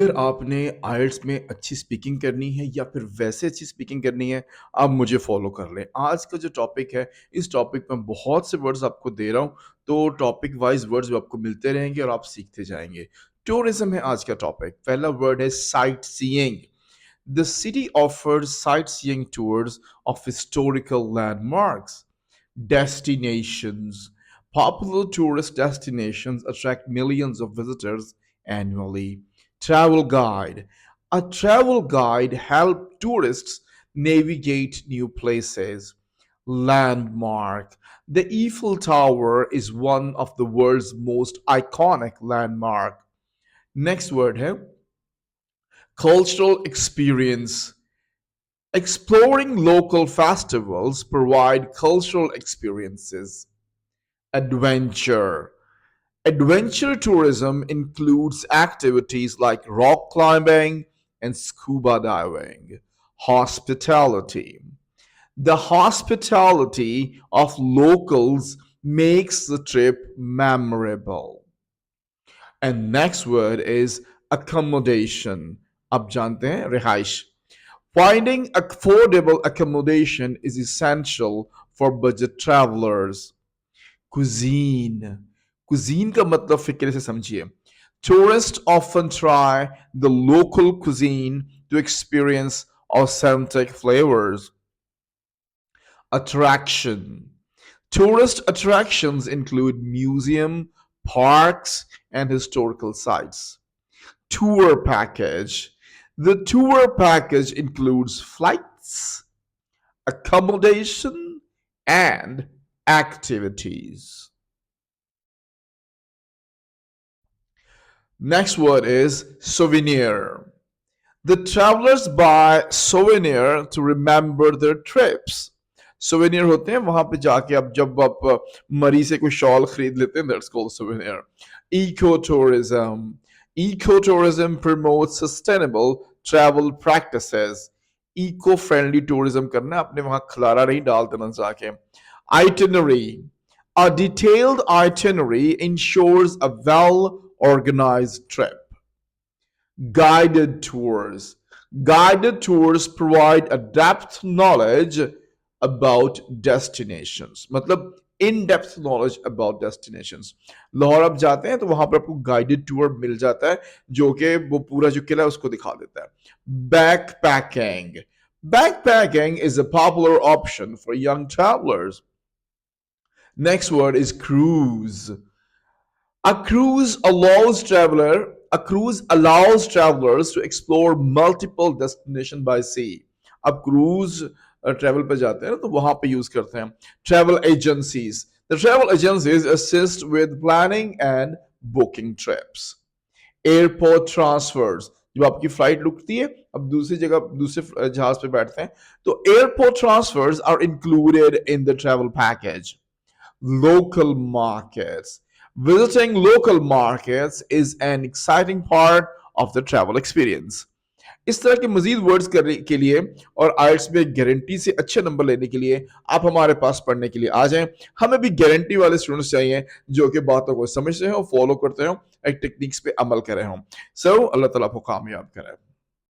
अगर आपने आइल्स में अच्छी स्पीकिंग करनी है या फिर वैसे अच्छी स्पीकिंग करनी है, आप मुझे फॉलो कर लें। आज का जो टॉपिक है, इस टॉपिक में बहुत से वर्ड्स आपको दे रहा हूँ, तो टॉपिक वाइज वर्ड्स भी आपको मिलते रहेंगे और आप सीखते जाएंगे। टूरिज्म है आज का टॉपिक। पहला वर्ड है sight seeing. The city offers sightseeing tours of historical landmarks. Destinations. Popular tourist destinations attract millions of visitors annually. Travel guide. A travel guide helps tourists navigate new places. Landmark. The Eiffel Tower is one of the world's most iconic landmark. Next word here. Cultural experience. Exploring local festivals provide cultural experiences. Adventure. Adventure tourism includes activities like rock climbing and scuba diving. Hospitality. The hospitality of locals makes the trip memorable. And next word is accommodation. आप जानते हैं रिहाइश. Finding affordable accommodation is essential for budget travelers. Cuisine. Cuisine का मतलब फिक्रे से समझिए. Tourists often try the local cuisine to experience authentic flavors. Attraction. Tourist attractions include museum, parks, and historical sites. Tour package. The tour package includes flights, accommodation, and activities. Next word is souvenir. The travelers buy souvenir to remember their trips. Souvenir होते हैं वहां पे जाके आप जब आप मरी से कोई शॉल खरीद लेते हैं, that's called souvenir. Ecotourism. Ecotourism promotes sustainable travel practices. Eco-friendly tourism करना है, आपने वहां खलारा नहीं डाल देना जाके. Itinerary. A detailed itinerary ensures a well-organized trip. Guided tours. Guided tours provide a depth knowledge about destinations. मतलब in depth knowledge about destinations. Lahore आप जाते हैं तो वहां पर आपको गाइडेड टूर मिल जाता है, जो कि वो पूरा जो किला है उसको दिखा देता है. Backpacking. Backpacking is a popular option for young travelers. Next word is cruise. A cruise allows travelers to explore multiple destinations by sea. अब cruise travel पे जाते हैं ना, तो वहां पे यूज करते हैं. Travel agencies. The travel agencies assist with planning and booking trips. Airport transfers. जब आपकी फ्लाइट रुकती है, अब दूसरी जगह दूसरे जहाज पे बैठते हैं, तो airport transfers are included in the travel package. Local markets. Visiting local markets is an exciting part of the travel experience. इस तरह के मजीद वर्ड्स करने के लिए और आइल्स में गारंटी से अच्छे नंबर लेने के लिए आप हमारे पास पढ़ने के लिए आ जाएं. हमें भी गारंटी वाले स्टूडेंट्स चाहिए जो कि बातों को समझते हो, फॉलो करते हो, एक टेक्निक्स पे अमल करे हों. सो अल्लाह ताला आपको कामयाब करे.